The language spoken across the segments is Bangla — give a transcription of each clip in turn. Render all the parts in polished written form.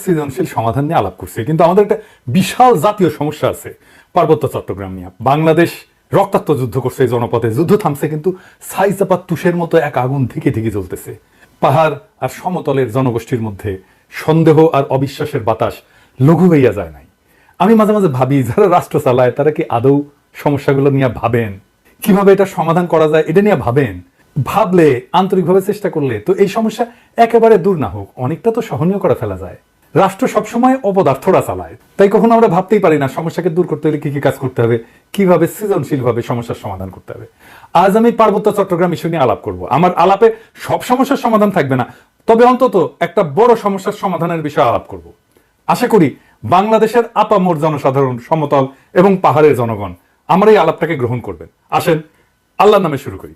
সৃজনশীল সমাধান নিয়ে আলাপ করছি, কিন্তু আমাদের একটা বিশাল জাতীয় সমস্যা আছে পার্বত্য চট্টগ্রাম নিয়ে। বাংলাদেশ রক্তাক্ত যুদ্ধ করছে এই জনপদে, যুদ্ধ থামছে কিন্তু ছাইচাপা তুষের মতো এক আগুন থেকে থেকে জ্বলতেছে। পাহাড় আর সমতলের জনগোষ্ঠীর মধ্যে সন্দেহ আর অবিশ্বাসের বাতাস লঘু হইয়া যায় নাই। আমি মাঝে মাঝে ভাবি, যারা রাষ্ট্র চালায় তারা কি আদৌ সমস্যাগুলো নিয়ে ভাবেন? কিভাবে এটা সমাধান করা যায় এটা নিয়ে ভাবেন? ভাবলে, আন্তরিকভাবে চেষ্টা করলে তো এই সমস্যা একেবারে দূর না হোক, অনেকটা তো সহনীয় করে ফেলা যায়। রাষ্ট্র সবসময় অপদার্থরা চালায়, তাই কখনো আমরা ভাবতেই পারি না সমস্যাকে দূর করতে হলে কি কি কাজ করতে হবে, কিভাবে সৃজনশীলভাবে সমস্যার সমাধান করতে হবে। আজ আমি পার্বত্য চট্টগ্রাম ইস্যু নিয়ে আলাপ করব। আমার আলাপে সব সমস্যার সমাধান থাকবে না, তবে অন্তত একটা বড় সমস্যার সমাধানের বিষয়ে আলাপ করব। আশা করি বাংলাদেশের আপামর জনসাধারণ, সমতল এবং পাহাড়ের জনগণ আমার এই আলাপটাকে গ্রহণ করবেন। আসেন আল্লাহর নামে শুরু করি।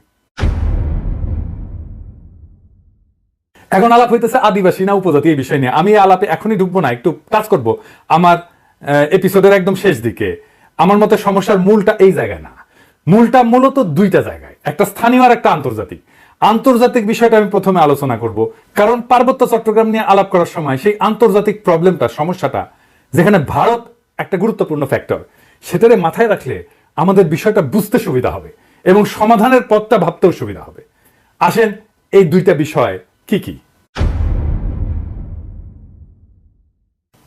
এখন আলাপ হইতেছে আদিবাসী না উপজাতি এই বিষয় নিয়ে। আমি এই আলাপে এখনই ঢুকবো না, একটু কাজ করব আমার এপিসোডের একদম শেষ দিকে। আমার মতে সমস্যার মূলটা এই জায়গায় না, মূলটা মূলত দুইটা জায়গায়, একটা স্থানীয় আর একটা আন্তর্জাতিক। আন্তর্জাতিক বিষয়টা আমি প্রথমে আলোচনা করব, কারণ পার্বত্য চট্টগ্রাম নিয়ে আলাপ করার সময় সেই আন্তর্জাতিক প্রবলেমটা, সমস্যাটা, যেখানে ভারত একটা গুরুত্বপূর্ণ ফ্যাক্টর, সেটারে মাথায় রাখলে আমাদের বিষয়টা বুঝতে সুবিধা হবে এবং সমাধানের পথটা ভাবতেও সুবিধা হবে। আসেন এই দুইটা বিষয় কি কি।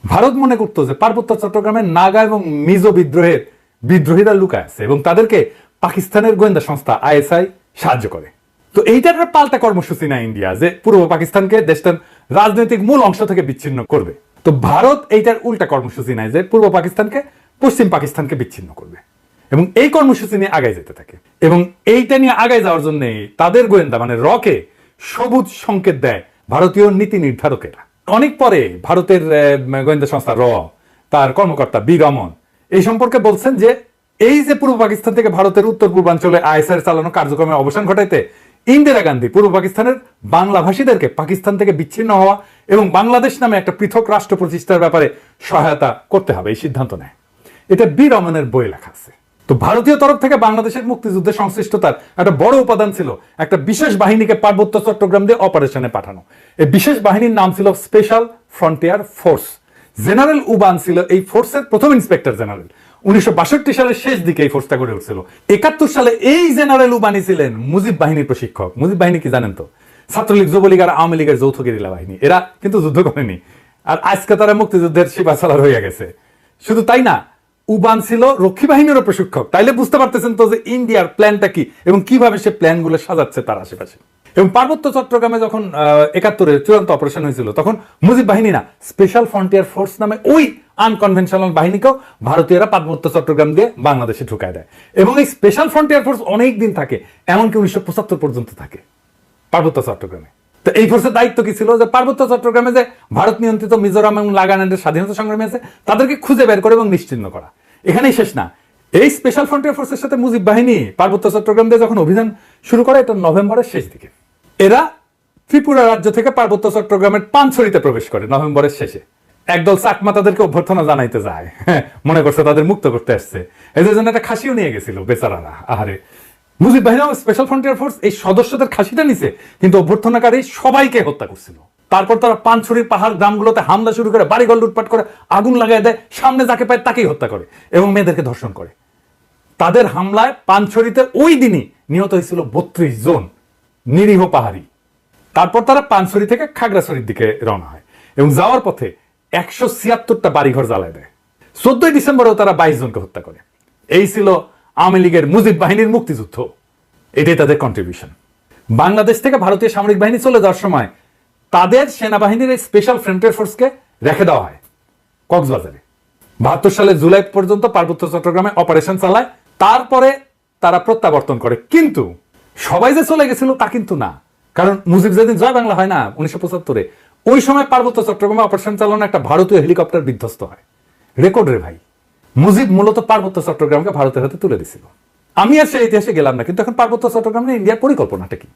ভারত মনে করতো যে পার্বত্য চট্টগ্রামের নাগা এবং মিজো বিদ্রোহীরা লুকায় আছে এবং তাদেরকে পাকিস্তানের গোয়েন্দা সংস্থা আইএসআই সাহায্য করে। তো এইটার পাল্টা কর্মসূচি না ইন্ডিয়া, যে পূর্ব পাকিস্তানকে দেশটার রাজনৈতিক মূল অংশ থেকে বিচ্ছিন্ন করবে। তো ভারত এইটার উল্টা কর্মসূচি নাই, যে পূর্ব পাকিস্তানকে পশ্চিম পাকিস্তানকে বিচ্ছিন্ন করবে, এবং এই কর্মসূচি নিয়ে আগায় যেতে থাকে। এবং এইটা নিয়ে আগায় যাওয়ার জন্য তাদের গোয়েন্দা মানে রকে সবুজ সংকেত দেয় ভারতীয় নীতি নির্ধারকেরা। অনেক পরে ভারতের গোয়েন্দা সংস্থা র, তার কর্মকর্তা বি রমন এই সম্পর্কে বলছেন যে এই যে পূর্ব পাকিস্তান থেকে ভারতের উত্তর পূর্বাঞ্চলে আইএসআই চালানো কার্যক্রমের অবসান ঘটাইতে ইন্দিরা গান্ধী পূর্ব পাকিস্তানের বাংলাভাষীদেরকে পাকিস্তান থেকে বিচ্ছিন্ন হওয়া এবং বাংলাদেশ নামে একটা পৃথক রাষ্ট্র প্রতিষ্ঠার ব্যাপারে সহায়তা করতে হবে, এই সিদ্ধান্ত নেয়। এটা বি রমনের বইয়ে লেখা আছে। তো ভারতীয় তরফ থেকে বাংলাদেশের মুক্তিযুদ্ধে সংশ্লিষ্টতার একটা বড় উপাদান ছিল একটা বিশেষ বাহিনীকে পার্বত্য চট্টগ্রাম দিয়ে অপারেশনে পাঠানো। এই বিশেষ বাহিনীর নাম ছিল special frontier force. General Uban ছিল এই ফোর্সের প্রথম ইন্সপেক্টর জেনারেল। 1962 সালের শেষ দিকে এই ফোর্সটা গড়ে উঠছিল। 71 সালে এই জেনারেল উবানি ছিলেন মুজিব বাহিনীর প্রশিক্ষক। মুজিব বাহিনী কি জানেন তো? ছাত্রলীগ, যুবলীগ আর আওয়ামী লীগের যৌথ গেরিলা বাহিনী। এরা কিন্তু যুদ্ধ করেনি, আর আজকে তারা মুক্তিযুদ্ধের সিপাহসালার হয়ে গেছে। শুধু তাই না, উবান ছিল রক্ষী বাহিনীরও প্রশিক্ষক। তাইলে বুঝতে পারতেছেন তো যে ইন্ডিয়ার প্ল্যানটা কি এবং কিভাবে সে প্ল্যানগুলো সাজাচ্ছে তার আশেপাশে। এবং পার্বত্য চট্টগ্রামে যখন 71-এর চূড়ান্ত অপারেশন হয়েছিল, তখন মুজিব বাহিনী না, স্পেশাল ফ্রন্টিয়ার ফোর্স নামে ওই আনকনভেনশনাল বাহিনীকেও ভারতীয়রা পার্বত্য চট্টগ্রাম দিয়ে বাংলাদেশে ঢুকায় দেয়। এবং এই স্পেশাল ফ্রন্টিয়ার ফোর্স অনেক দিন থাকে, এমনকি 1975 পর্যন্ত থাকে পার্বত্য চট্টগ্রামে। তো এই ফোর্সের দায়িত্ব কি ছিল? যে পার্বত্য চট্টগ্রামে যে ভারত নিয়ন্ত্রিত মিজোরাম এবং নাগাল্যান্ডের স্বাধীনতা সংগ্রামী আছে তাদেরকে খুঁজে বের করে এবং নিশ্চিহ্ন করা। এখানেই শেষ না, এই স্পেশাল ফ্রন্টিয়ার ফোর্সের সাথে মুজিব বাহিনী পার্বত্য চট্টগ্রাম দিয়ে যখন অভিযান শুরু করে, এটা নভেম্বরের শেষ দিকে। এরা ত্রিপুরা রাজ্য থেকে পার্বত্য চট্টগ্রামের পানছড়িতে প্রবেশ করে নভেম্বরের শেষে। একদল চাকমা তাদেরকে অভ্যর্থনা জানাইতে যায়, মনে করছে তাদের মুক্ত করতে আসছে। এদের জন্য একটা খাসিও নিয়ে গেছিল বেচারারা। আহারে, মুজিব বাহিনী স্পেশাল ফ্রন্টিয়ার ফোর্স এই সদস্যদের খাসিটা নিছে, কিন্তু অভ্যর্থনাকারী সবাইকে হত্যা করছিল। তারপর তারা পানছড়ির পাহাড় গ্রামগুলোতে হামলা শুরু করে, বাড়িঘর লুটপাট করে, আগুন লাগাই দেয়, সামনে যাকে পায় তাকেই হত্যা করে এবং মেয়েদেরকে ধর্ষণ করে। তাদের হামলায় পানছড়িতে ওই দিনই নিহত হয়েছিল 32 জন নিরীহ পাহাড়ি। তারপর তারা পানছড়ি থেকে খাগড়াছড়ির দিকে রওনা হয় এবং যাওয়ার পথে 176টা বাড়িঘর জ্বালায় দেয়। 14 ডিসেম্বরেও তারা 22 জনকে হত্যা করে। এই ছিল আওয়ামী লীগের মুজিব বাহিনীর মুক্তিযুদ্ধ। এটাই তাদের কন্ট্রিবিউশন। বাংলাদেশ থেকে ভারতীয় সামরিক বাহিনী চলে যাওয়ার সময় তাদের সেনাবাহিনীর এই স্পেশাল ফ্রন্টিয়ার ফোর্সকে রেখে দেওয়া হয় কক্সবাজারে। 72 সালের জুলাই পর্যন্ত পার্বত্য চট্টগ্রামে অপারেশন চালায়। তারপরে তারা প্রত্যাবর্তন করে। কিন্তু সবাই যে চলে গেছিল তা কিন্তু না, কারণ মুজিব যেদিন জয় বাংলা হয় না 1975-এ, ওই সময় পার্বত্য চট্টগ্রামে অপারেশন চালানো একটা ভারতীয় হেলিকপ্টার বিধ্বস্ত হয়। রেকর্ড রে ভাই। মুজিব মূলত পার্বত্য চট্টগ্রামকে ভারতের হাতে তুলে দিছিল। আমি আর সেই ইতিহাসে গেলাম না, কিন্তু এখন পার্বত্য চট্টগ্রাম নিয়ে ইন্ডিয়ার পরিকল্পনাটা কি?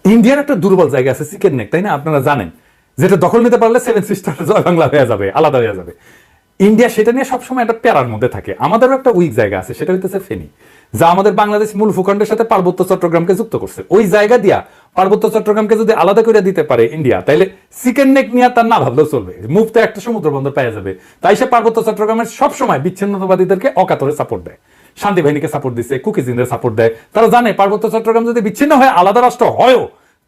ইন্ডিয়ার একটা দুর্বল জায়গা আছে, চিকেন নেক, তাই না? আপনারা জানেন, যেটা দখল নিতে পারলে 7 সিস্টার জয় বাংলা হয়ে যাবে, আলাদা হয়ে যাবে। ইন্ডিয়া সেটা নিয়ে সবসময় একটা প্যারার মধ্যে থাকে। আমাদেরও একটা উইক জায়গা আছে, সেটা হইতেছে ফেনী, যা আমাদের বাংলাদেশ মূল ভূখণ্ডের সাথে পার্বত্য চট্টগ্রামকে যুক্ত করছে। ওই জায়গা দিয়া পার্বত্য চট্টগ্রামকে যদি আলাদা করে দিতে পারে ইন্ডিয়া, তাইলে চিকেন নেক নিয়ে তার না ভাবলেও চলবে, মুফতে একটা সমুদ্র বন্দর পাওয়া যাবে। তাই সে পার্বত্য চট্টগ্রামের সবসময় বিচ্ছিন্নতাবাদীদেরকে অকাতরে সাপোর্ট দেয়, শান্তি বাহিনীকে সাপোর্ট দিচ্ছে, কুকিজিনদের সাপোর্ট দেয়। তারা জানে পার্বত্য চট্টগ্রাম যদি বিচ্ছিন্ন হয়, আলাদা রাষ্ট্র হয়ও,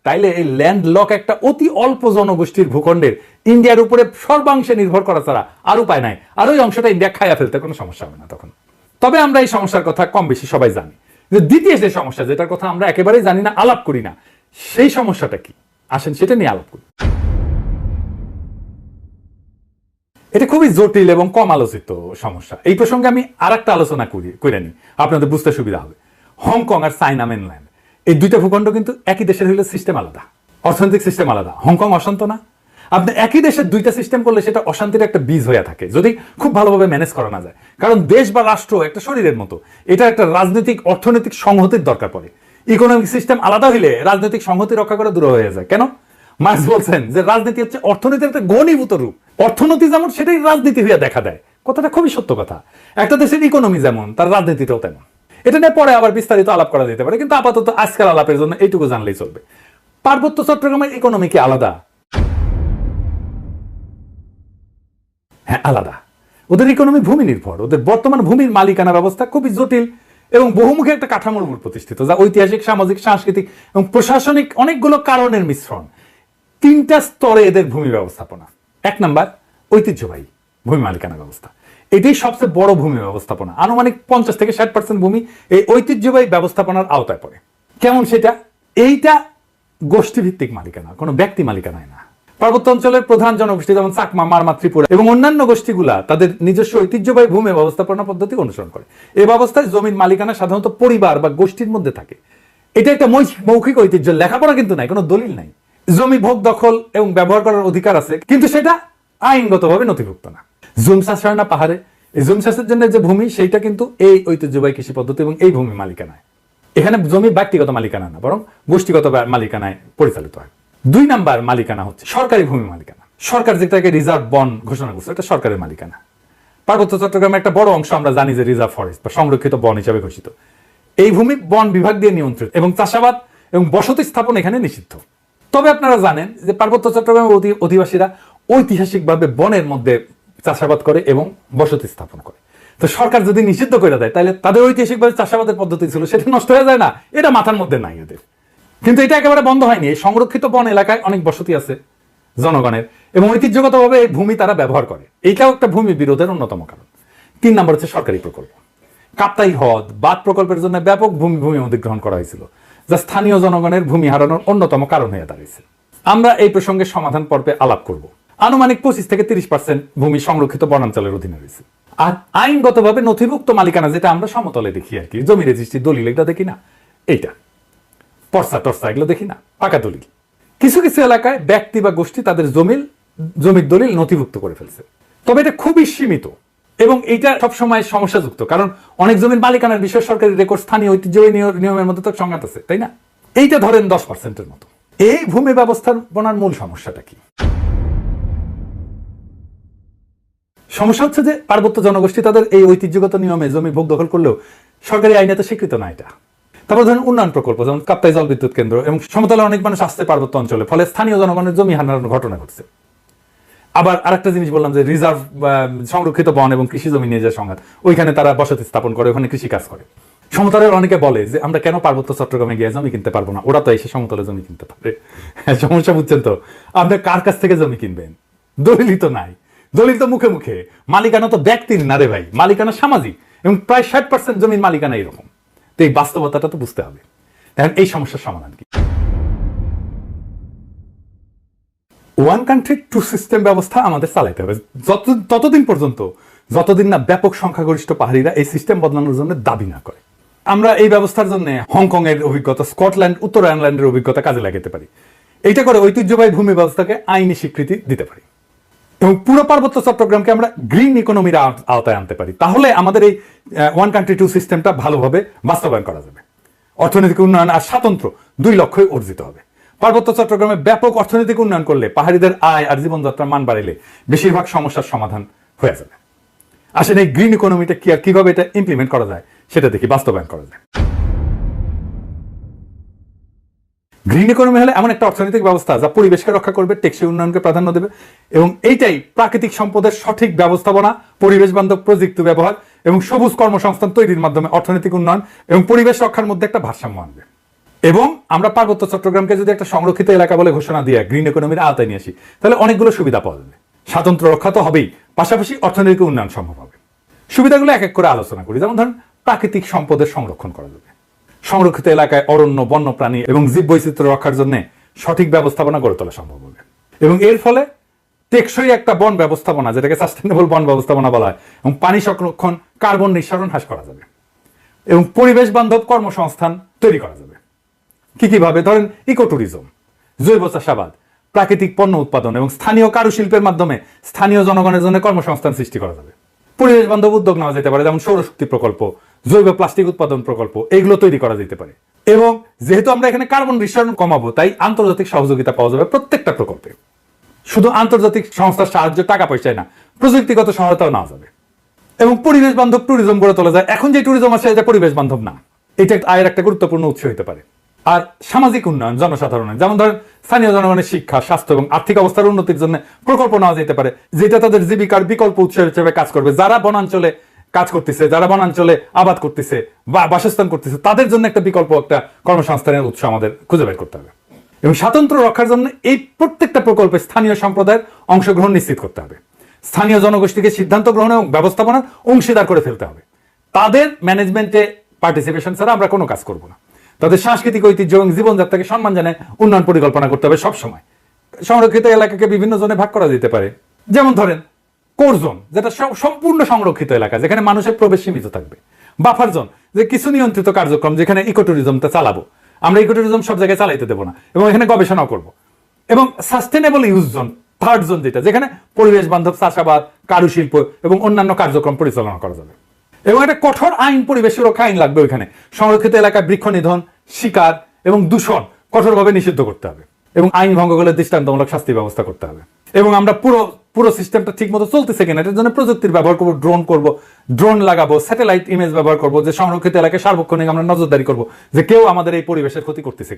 তাইলে এই ল্যান্ড লক একটা অতি অল্প জনগোষ্ঠীর ভূখণ্ডের ইন্ডিয়ার উপরে সর্বাংশে নির্ভর করা ছাড়া আর উপায় নাই, আর ওই অংশটা ইন্ডিয়া খাইয়া ফেলতে কোনো সমস্যা হবে না তখন। তবে আমরা এই সমস্যার কথা কম বেশি সবাই জানি, যে দ্বিতীয় যে সমস্যা, যেটার কথা আমরা একেবারেই জানি না, আলাপ করি না, সেই সমস্যাটা কি? আসেন সেটা নিয়ে আলাপ করি। এটা খুবই জটিল এবং কম আলোচিত সমস্যা। এই প্রসঙ্গে আমি আর একটা আলোচনা করে নিই, আপনাদের বুঝতে সুবিধা হবে। হংকং আর চায়না মেনল্যান্ড, এই দুইটা ভূখণ্ড কিন্তু একই দেশের হইলে সিস্টেম আলাদা, অর্থনৈতিক সিস্টেম আলাদা। হংকং অশান্ত না? আপনি একই দেশের দুইটা সিস্টেম করলে সেটা অশান্তির একটা বীজ হয়ে থাকে, যদি খুব ভালোভাবে ম্যানেজ করা না যায়। কারণ দেশ বা রাষ্ট্র একটা শরীরের মতো, এটা একটা রাজনৈতিক অর্থনৈতিক সংহতির দরকার পড়ে। ইকোনমিক সিস্টেম আলাদা হইলে রাজনৈতিক সংহতি রক্ষা করা দূর হয়ে যায়। কেন? মার্কস বলছেন যে রাজনীতি হচ্ছে অর্থনীতির একটা ঘনীভূত রূপ, অর্থনীতি যেমন সেটাই রাজনীতি হইয়া দেখা দেয়। কথাটা খুবই সত্য কথা। একটা দেশের ইকোনমি যেমন, তার রাজনীতিটাও তেমন। এটা নিয়ে পরে আবার বিস্তারিত আলাপ করা যেতে পারে, কিন্তু আপাতত আজকাল আলাপের জন্য এইটুকু জানলেই চলবে। পার্বত্য চট্টগ্রামের ইকোনমি কি আলাদা? হ্যাঁ, আলাদা। ওদের ইকোনমি ভূমি নির্ভর, ওদের বর্তমান ভূমির মালিকানা ব্যবস্থা খুবই জটিল এবং বহুমুখী একটা কাঠামোর উপর প্রতিষ্ঠিত, যা ঐতিহাসিক, সামাজিক, সাংস্কৃতিক এবং প্রশাসনিক অনেকগুলো কারণের মিশ্রণ। তিনটা স্তরে এদের ভূমি ব্যবস্থাপনা। এক নাম্বার, ঐতিহ্যবাহী ভূমি মালিকানা ব্যবস্থা। এটাই সবচেয়ে বড় ভূমি ব্যবস্থাপনা। আনুমানিক 50 থেকে 60% ভূমি এই ঐতিহ্যবাহী ব্যবস্থাপনার আওতায় পড়ে। কেমন সেটা? এইটা গোষ্ঠীভিত্তিক মালিকানা, কোনো ব্যক্তি মালিকানায় না। পার্বত্য অঞ্চলের প্রধান জনগোষ্ঠী যেমন চাকমা, মারমা, ত্রিপুরা এবং অন্যান্য গোষ্ঠীগুলা তাদের নিজস্ব ঐতিহ্যবাহী ভূমি ব্যবস্থাপনা পদ্ধতি অনুসরণ করে। এই ব্যবস্থায় জমির মালিকানা সাধারণত পরিবার বা গোষ্ঠীর মধ্যে থাকে। এটা একটা মৌখিক ঐতিহ্য, লেখাপড়া কিন্তু নাই, কোনো দলিল নাই। জমি ভোগ, দখল এবং ব্যবহার করার অধিকার আছে, কিন্তু সেটা আইনগতভাবে নথিভুক্ত না। জুম চাষ হয় না পাহাড়ে, এই জুম চাষের জন্য যে ভূমি, সেইটা কিন্তু এই ঐতিহ্যবাহী কৃষি পদ্ধতি এবং এই ভূমি মালিকানায়। এখানে জমি ব্যক্তিগত মালিকানা না, বরং গোষ্ঠীগত মালিকানায় পরিচালিত হয়। 2 নাম্বার মালিকানা হচ্ছে সরকারি ভূমি মালিকানা। সরকার যেটাকে রিজার্ভ বন ঘোষণা করছে, এটা সরকারের মালিকানা। পার্বত্য চট্টগ্রামের একটা বড় অংশ আমরা জানি যে রিজার্ভ ফরেস্ট বা সংরক্ষিত বন হিসেবে ঘোষিত। এই ভূমি বন বিভাগ দিয়ে নিয়ন্ত্রিত এবং চাষাবাদ এবং বসতি স্থাপন এখানে নিষিদ্ধ। তবে আপনারা জানেন যে পার্বত্য চট্টগ্রামের অধিবাসীরা ঐতিহাসিকভাবে বনের মধ্যে চাষাবাদ করে এবং বসতি স্থাপন করে। তো সরকার যদি নিষিদ্ধ করে দেয়, তাহলে তাদের ঐতিহাসিকভাবে চাষাবাদের পদ্ধতি ছিল, সেটা নষ্ট হয়ে যায় না? এটা মাথার মধ্যে নাই এদের। কিন্তু এটা একেবারে বন্ধ হয়নি। এই সংরক্ষিত বন এলাকায় অনেক বসতি আছে জনগণের এবং ঐতিহ্যগতভাবে এই ভূমি তারা ব্যবহার করে। এইটাও একটা ভূমি বিরোধের অন্যতম কারণ। 3 নাম্বার হচ্ছে সরকারি প্রকল্প। কাপ্তাই হ্রদ বাঁধ প্রকল্পের জন্য ব্যাপক ভূমি অধিগ্রহণ করা হয়েছিল, যা স্থানীয় জনগণের ভূমি হারানোর অন্যতম কারণ হয়ে দাঁড়িয়েছে। আমরা এই প্রসঙ্গে সমাধান পর্বে আলাপ করব। আনুমানিক 25 থেকে 30% ভূমি সংরক্ষিত বনাঞ্চলের অধীনে রয়েছে। আর আইনগতভাবে নথিভুক্ত মালিকানা, যেটা আমরা সমতলে দেখি আর কি, জমি রেজিস্ট্রি, দলিল, এটা দেখি না, এইটা পর্সা টর্সা এগুলো দেখি না, পাকা দলিল। কিছু কিছু এলাকায় ব্যক্তি বা গোষ্ঠী তাদের জমির দলিল নথিভুক্ত করে ফেলছে, তবে এটা খুবই সীমিত এবং এটা সবসময় সমস্যাযুক্ত, কারণ অনেক জমির মালিকানার বিষয় সরকারি রেকর্ড, স্থানীয় ঐতিহ্যবাহী নিয়মের মধ্যে তো সংঘাত আছে, তাই না? এইটা ধরেন 10%-এর মতো। এই ভূমি ব্যবস্থাপনার মূল সমস্যাটা কি? সমস্যা হচ্ছে যে পার্বত্য জনগোষ্ঠী তাদের এই ঐতিহ্যগত নিয়মে জমি ভোগ দখল করলেও সরকারি আইনে তো স্বীকৃত না এটা। তারপর ধরেন উন্নয়ন প্রকল্প, যেমন কাপ্তাই জল বিদ্যুৎ কেন্দ্র এবং সমতলে অনেক মানুষ আসছে পার্বত্য অঞ্চলে, ফলে স্থানীয় জনগণের জমি হারানোর ঘটনা ঘটছে। আবার আরেকটা জিনিস বললাম যে রিজার্ভ সংরক্ষিত বন এবং কৃষি জমি নিয়ে যায় সংঘাত, ওইখানে তারা বসতি স্থাপন করে, ওখানে কৃষি কাজ করে। সমতলের অনেকে বলে যে আমরা কেন পার্বত্য চট্টগ্রামে গিয়ে জমি কিনতে পারবো না, ওরা তো এসে সমতলে জমি কিনতে পারে। সমস্যা বুঝছেন তো? আপনি কার কাছ থেকে জমি কিনবেন? দলিলই তো নাই। দলিল তো মুখে মুখে, মালিকানা তো ব্যক্তির না রে ভাই, মালিকানা সামাজিক এবং প্রায় 60% জমির মালিকানা এরকম। তো এই বাস্তবতাটা তো বুঝতে হবে। দেখেন এই সমস্যার সমাধান কি? ওয়ান কান্ট্রি টু সিস্টেম ব্যবস্থা আমাদের চালাইতে হবে ততদিন পর্যন্ত যতদিন না ব্যাপক সংখ্যাগরিষ্ঠ পাহাড়িরা এই সিস্টেম বদলানোর জন্য দাবি না করে। আমরা এই ব্যবস্থার জন্য হংকং এর অভিজ্ঞতা, স্কটল্যান্ড, উত্তর আয়ারল্যান্ডের অভিজ্ঞতা কাজে লাগাতে পারি। এইটা করে ঐতিহ্যবাহী ভূমি ব্যবস্থাকে আইনি স্বীকৃতি দিতে পারি এবং পুরো পার্বত্য চট্টগ্রামকে আমরা গ্রিন ইকোনমির আওতায় আনতে পারি। তাহলে আমাদের এই ওয়ান কান্ট্রি টু সিস্টেমটা ভালোভাবে বাস্তবায়ন করা যাবে। অর্থনৈতিক উন্নয়ন আর স্বাতন্ত্র্য 2 লক্ষ্যই অর্জিত হবে। পার্বত্য চট্টগ্রামে ব্যাপক অর্থনৈতিক উন্নয়ন করলে, পাহাড়িদের আয় আর জীবনযাত্রার মান বাড়াইলে বেশিরভাগ সমস্যার সমাধান হয়ে যাবে। আসলে এই গ্রিন ইকোনমিটা কি আর কিভাবে এটা ইমপ্লিমেন্ট করা যায় সেটা দেখি, বাস্তবায়ন করা যায়। গ্রিন ইকোনমি হলে এমন একটা অর্থনৈতিক ব্যবস্থা যা পরিবেশকে রক্ষা করবে, টেকসই উন্নয়নকে প্রাধান্য দেবে, এবং এইটাই প্রাকৃতিক সম্পদের সঠিক ব্যবস্থাপনা, পরিবেশ বান্ধব প্রযুক্তি ব্যবহার এবং সবুজ কর্মসংস্থান তৈরির মাধ্যমে অর্থনৈতিক উন্নয়ন এবং পরিবেশ রক্ষার মধ্যে একটা ভারসাম্য আনবে। এবং আমরা পার্বত্য চট্টগ্রামকে যদি একটা সংরক্ষিত এলাকা বলে ঘোষণা দিয়ে গ্রিন ইকোনমির আওতায় নিয়ে আসি, তাহলে অনেকগুলো সুবিধা পাওয়া যাবে। স্বাতন্ত্র রক্ষা তো হবেই, পাশাপাশি অর্থনৈতিক উন্নয়ন সম্ভব হবে। সুবিধাগুলো এক এক করে আলোচনা করি। যেমন ধরেন, প্রাকৃতিক সম্পদের সংরক্ষণ করা যাবে। সংরক্ষিত এলাকায় অরণ্য, বন্যপ্রাণী এবং জীববৈচিত্র্য রক্ষার জন্য সঠিক ব্যবস্থাপনা গড়ে তোলা সম্ভব হবে, এবং এর ফলে টেকসই একটা বন ব্যবস্থাপনা, যেটাকে সাস্টেনেবল বন ব্যবস্থাপনা বলা হয়, এবং পানি সংরক্ষণ, কার্বন নিঃসরণ হ্রাস করা যাবে, এবং পরিবেশ বান্ধব কর্মসংস্থান তৈরি করা যাবে। কিভাবে? ধরেন, ইকো ট্যুরিজম, জৈব চাষাবাদ, প্রাকৃতিক পণ্য উৎপাদন এবং স্থানীয় কারুশিল্পের মাধ্যমে স্থানীয় জনগণের জন্য কর্মসংস্থান সৃষ্টি করা যাবে। পরিবেশ বান্ধব উদ্যোগ নেওয়া যেতে পারে, যেমন সৌরশক্তি প্রকল্প, জৈব প্লাস্টিক উৎপাদন প্রকল্প, এগুলো তৈরি করা যেতে পারে। এবং যেহেতু আমরা এখানে কার্বন নিঃসরণ কমাবো, তাই আন্তর্জাতিক সহযোগিতা পাওয়া যাবে প্রত্যেকটা প্রকল্পে। শুধু আন্তর্জাতিক সংস্থার সাহায্য, টাকা পয়সায় না, প্রযুক্তিগত সহায়তাও নেওয়া যাবে। এবং পরিবেশ বান্ধব ট্যুরিজম গড়ে তোলা যায়। এখন যে ট্যুরিজম আছে, এটা পরিবেশ বান্ধব না, এটা আয়ের একটা গুরুত্বপূর্ণ উৎস হতে পারে। আর সামাজিক উন্নয়ন, জনসাধারণের, যেমন ধরেন স্থানীয় জনগণের শিক্ষা, স্বাস্থ্য এবং আর্থিক অবস্থার উন্নতির জন্য প্রকল্প নেওয়া যেতে পারে, যেটা তাদের জীবিকার বিকল্প উৎস হিসেবে কাজ করবে। যারা বনাঞ্চলে কাজ করতেছে, যারা বনাঞ্চলে আবাদ করতেছে বা বাসস্থান করতেছে, তাদের জন্য একটা বিকল্প, একটা কর্মসংস্থানের উৎস আমাদের খুঁজে বের করতে হবে। এবং স্বাতন্ত্র্য রক্ষার জন্য এই প্রত্যেকটা প্রকল্পে স্থানীয় সম্প্রদায়ের অংশগ্রহণ নিশ্চিত করতে হবে। স্থানীয় জনগোষ্ঠীকে সিদ্ধান্ত গ্রহণ এবং ব্যবস্থাপনার অংশীদার করে ফেলতে হবে। তাদের ম্যানেজমেন্টে পার্টিসিপেশন ছাড়া আমরা কোনো কাজ করব না। তাদের সাংস্কৃতিক ঐতিহ্য এবং জীবনযাত্রাকে সম্মান জানায় উন্নয়ন পরিকল্পনা করতে হবে সবসময়। সংরক্ষিত এলাকাকে বিভিন্ন জোনে ভাগ করা যেতে পারে। যেমন ধরেন, কোর জোন, যেটা সম্পূর্ণ সংরক্ষিত এলাকা, যেখানে মানুষের প্রবেশ সীমিত থাকবে। বাফার জোন, যে কিছু নিয়ন্ত্রিত কার্যক্রম, যেখানে ইকো ট্যুরিজমটা চালাবো। আমরা ইকো ট্যুরিজম সব জায়গায় চালাইতে দেবো না, এবং এখানে গবেষণাও করব। এবং sustainable use zone, third zone, যেটা যেখানে পরিবেশ বান্ধব চাষাবাদ, কারুশিল্প এবং অন্যান্য কার্যক্রম পরিচালনা করা যাবে। এবং একটা কঠোর আইন, পরিবেশ সুরক্ষা আইন লাগবে ওইখানে। সংরক্ষিত এলাকায় বৃক্ষ নিধন, শিকার এবং দূষণ কঠোরভাবে নিষিদ্ধ করতে হবে, এবং আইন ভঙ্গ করলে দৃষ্টান্তমূলক শাস্তি ব্যবস্থা করতে হবে। এবং আমরা পুরো সিস্টেমটা ঠিক মতো চলতেছে কিনা, এটার জন্য প্রযুক্তির ব্যবহার করবো, ড্রোন লাগাবো, স্যাটেলাইট ইমেজ ব্যবহার করবো, যে সংরক্ষিত এলাকায় সার্বক্ষণিক আমরা নজরদারি করবো যে কেউ আমাদের এই পরিবেশের ক্ষতি করতেছে।